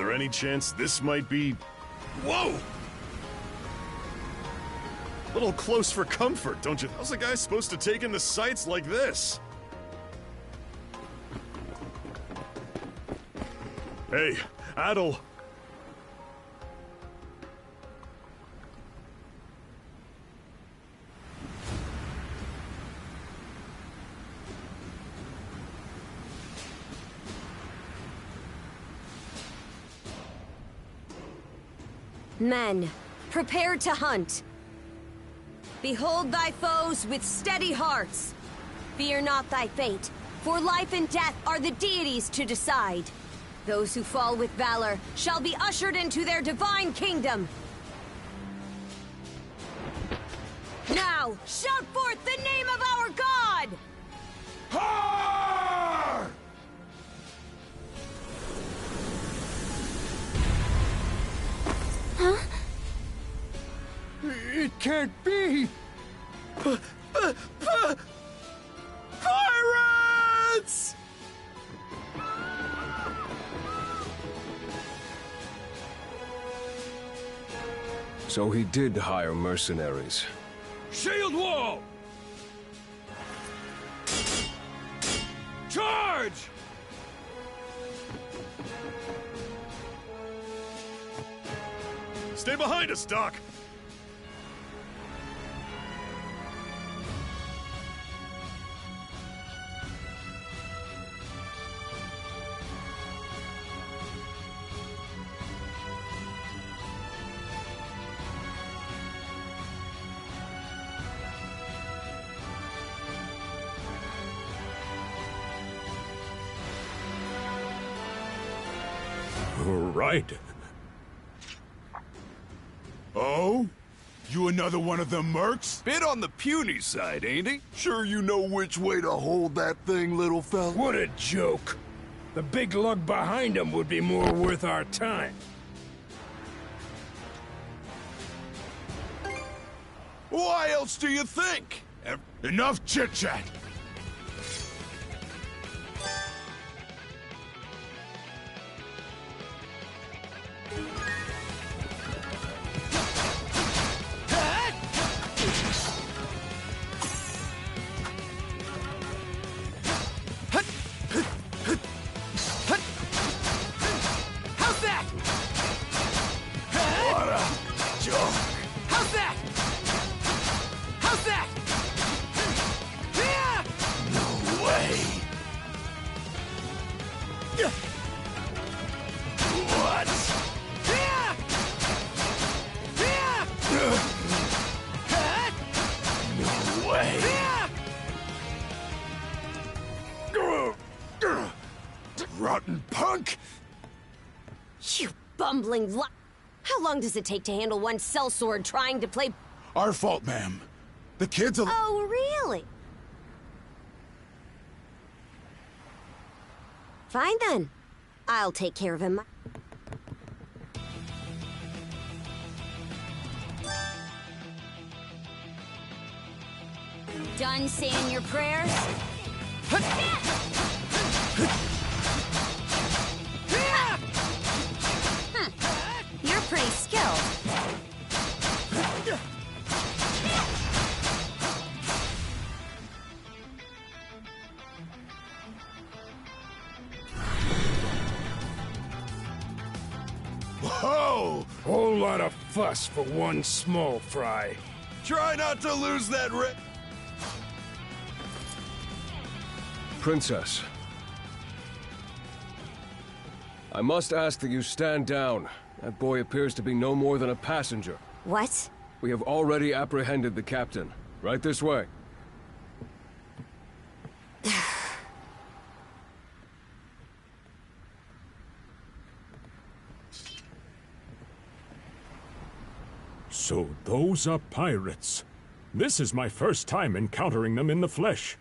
there any chance this might be... Whoa! A little close for comfort, don't you? How's a guy supposed to take in the sights like this? Hey, Adel. Men, prepare to hunt. Behold thy foes with steady hearts. Fear not thy fate, for life and death are the deities to decide. Those who fall with valor shall be ushered into their divine kingdom. Now, shout forth the name of our god! Har! Huh? It can't be! Pirates! So he did hire mercenaries. Shield wall! Charge! Stay behind us, Doc! Right. Oh? You another one of them mercs? Bit on the puny side, ain't he? Sure you know which way to hold that thing, little fella? What a joke. The big lug behind him would be more worth our time. Why else do you think? Enough chit-chat! How's that? What a joke! How's that? How's that? Yeah! No way! What? Yeah! Yeah! No way! Yeah! Rotten punk! You bumbling How long does it take to handle one sellsword trying to play... Our fault, ma'am. The kids are... Oh, really? Fine then. I'll take care of him. Done saying your prayers? You're pretty skilled. Whoa! Whole lot of fuss for one small fry. Try not to lose that Princess. I must ask that you stand down. That boy appears to be no more than a passenger. What? We have already apprehended the captain. Right this way. So those are pirates. This is my first time encountering them in the flesh.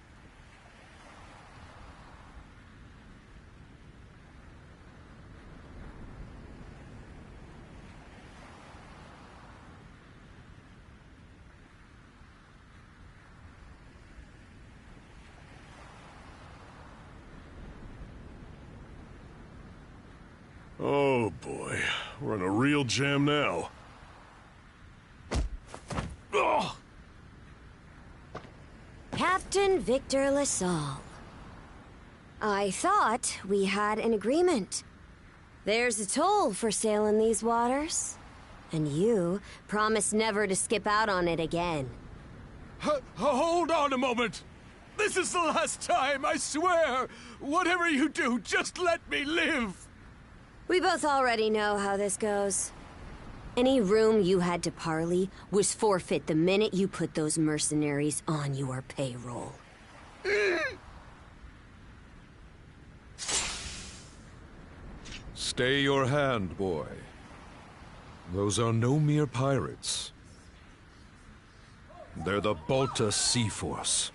Oh boy, we're in a real jam now. Ugh. Captain Victor LaSalle. I thought we had an agreement. There's a toll for sailing these waters. And you promised never to skip out on it again. Hold on a moment! This is the last time, I swear! Whatever you do, just let me live! We both already know how this goes. Any room you had to parley was forfeit the minute you put those mercenaries on your payroll. Stay your hand, boy. Those are no mere pirates. They're the Balta Sea Force.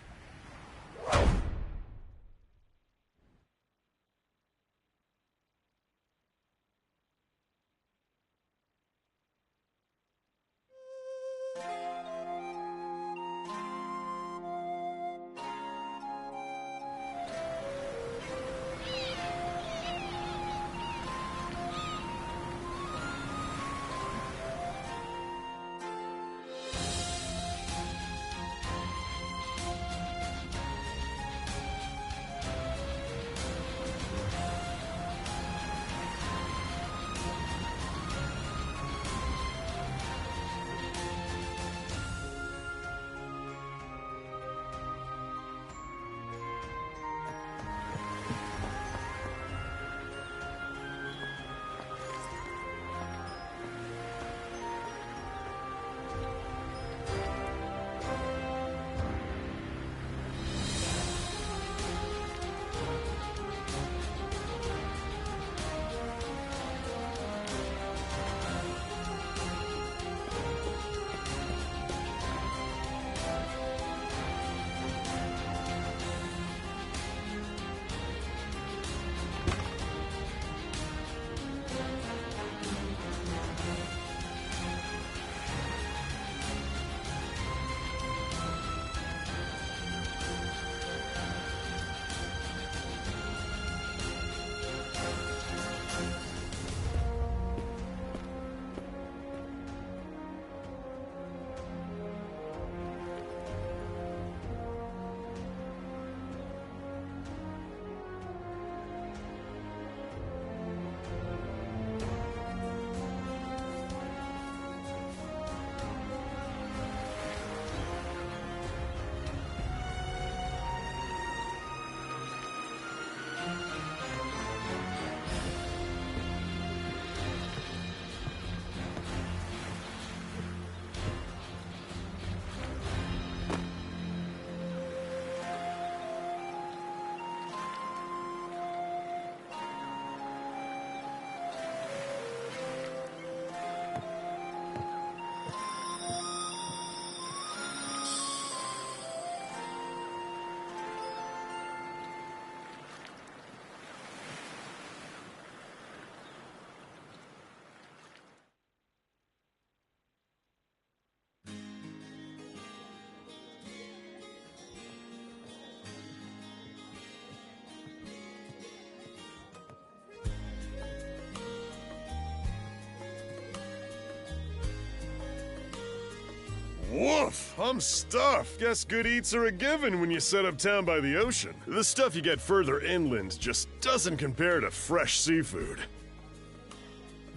Woof! I'm stuffed. Guess good eats are a given when you set up town by the ocean. The stuff you get further inland just doesn't compare to fresh seafood.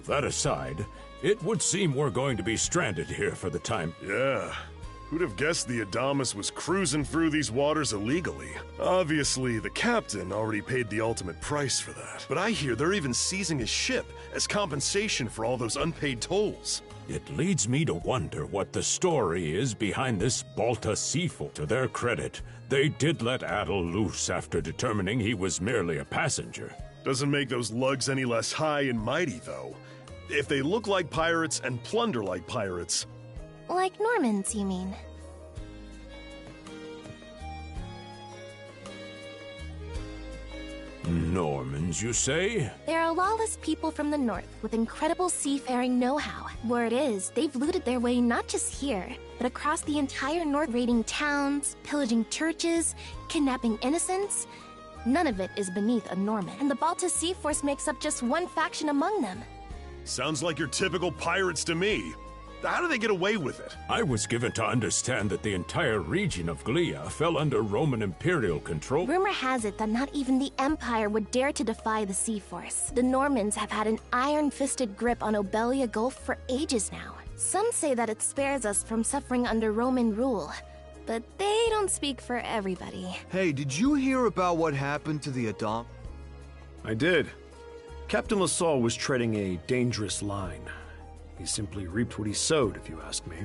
That aside, it would seem we're going to be stranded here for the time. Yeah. Who'd have guessed the Adamas was cruising through these waters illegally? Obviously, the captain already paid the ultimate price for that. But I hear they're even seizing his ship as compensation for all those unpaid tolls. It leads me to wonder what the story is behind this Balta Sea Force. To their credit, they did let Adel loose after determining he was merely a passenger. Doesn't make those lugs any less high and mighty, though. If they look like pirates and plunder like pirates... Like Normans, you mean? Normans, you say? They're a lawless people from the north with incredible seafaring know-how. Word is, they've looted their way not just here, but across the entire north, raiding towns, pillaging churches, kidnapping innocents. None of it is beneath a Norman, and the Balta Sea Force makes up just one faction among them. Sounds like your typical pirates to me. How do they get away with it? I was given to understand that the entire region of Glia fell under Roman Imperial control. Rumor has it that not even the Empire would dare to defy the Sea Force. The Normans have had an iron-fisted grip on Obelia Gulf for ages now. Some say that it spares us from suffering under Roman rule, but they don't speak for everybody. Hey, did you hear about what happened to the Adam? I did. Captain LaSalle was treading a dangerous line. He simply reaped what he sowed, if you ask me.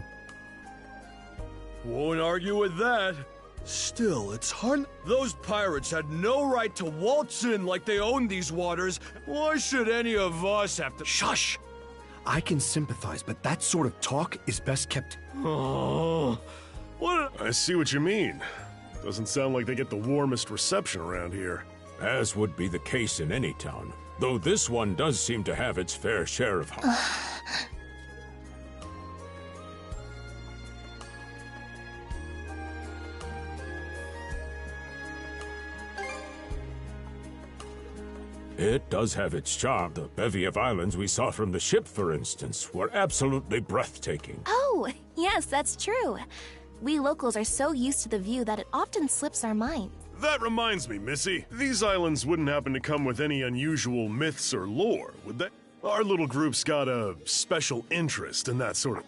Won't argue with that. Still, it's hard. Those pirates had no right to waltz in like they owned these waters. Why should any of us have to— Shush! I can sympathize, but that sort of talk is best kept— Oh, what? I see what you mean. Doesn't sound like they get the warmest reception around here. As would be the case in any town, though this one does seem to have its fair share of It does have its charm. The bevy of islands we saw from the ship, for instance, were absolutely breathtaking. Oh, yes, that's true. We locals are so used to the view that it often slips our mind. That reminds me, Missy. These islands wouldn't happen to come with any unusual myths or lore, would they? Our little group's got a special interest in that sort of—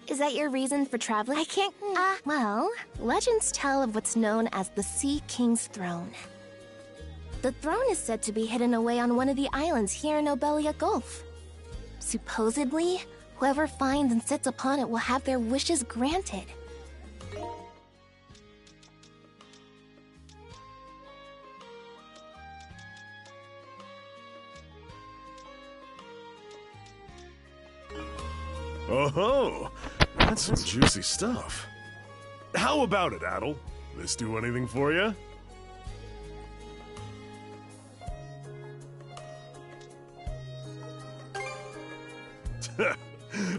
Is that your reason for traveling? I can't— well, legends tell of what's known as the Sea King's Throne. The throne is said to be hidden away on one of the islands here in Obelia Gulf. Supposedly, whoever finds and sits upon it will have their wishes granted. Oh-ho! That's some juicy stuff. How about it, Adel? This do anything for you?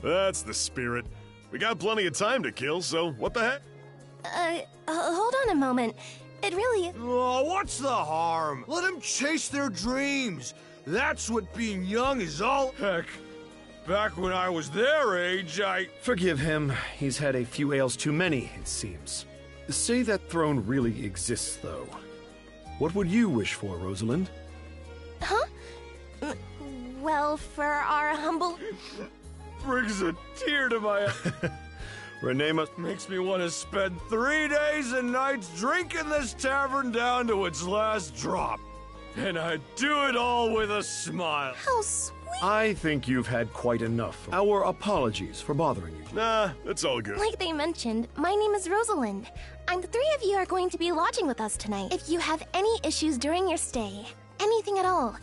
That's the spirit. We got plenty of time to kill, so what the heck? Hold on a moment. It really— Oh, what's the harm? Let them chase their dreams. That's what being young is all— Heck, back when I was their age, Forgive him. He's had a few ales too many, it seems. Say that throne really exists, though. What would you wish for, Rosalind? Huh? Well, for our humble— brings a tear to my eye. Renee makes me want to spend 3 days and nights drinking this tavern down to its last drop. And I'd do it all with a smile. How sweet. I think you've had quite enough. Our apologies for bothering you. Nah, it's all good. Like they mentioned, my name is Rosalind. And the three of you are going to be lodging with us tonight. If you have any issues during your stay, anything at all—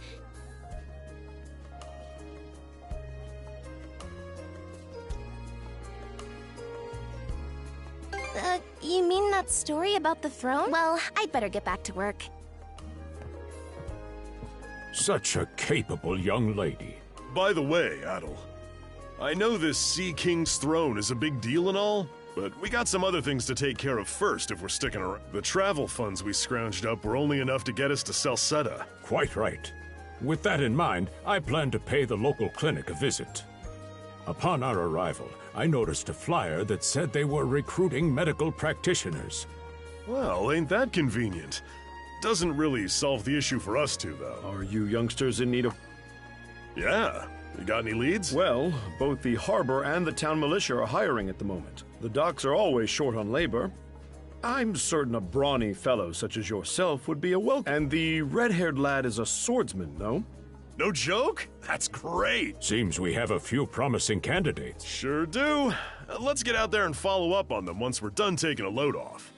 you mean that story about the throne? Well, I'd better get back to work. Such a capable young lady. By the way, Adel, I know this Sea King's throne is a big deal and all, but we got some other things to take care of first if we're sticking around. The travel funds we scrounged up were only enough to get us to Salsetta. Quite right. With that in mind, I plan to pay the local clinic a visit. Upon our arrival, I noticed a flyer that said they were recruiting medical practitioners. Well, ain't that convenient? Doesn't really solve the issue for us two, though. Are you youngsters in need of— Yeah. You got any leads? Well, both the harbor and the town militia are hiring at the moment. The docks are always short on labor. I'm certain a brawny fellow such as yourself would be a welcome. And the red-haired lad is a swordsman, no? No joke? That's great! Seems we have a few promising candidates. Sure do. Let's get out there and follow up on them once we're done taking a load off.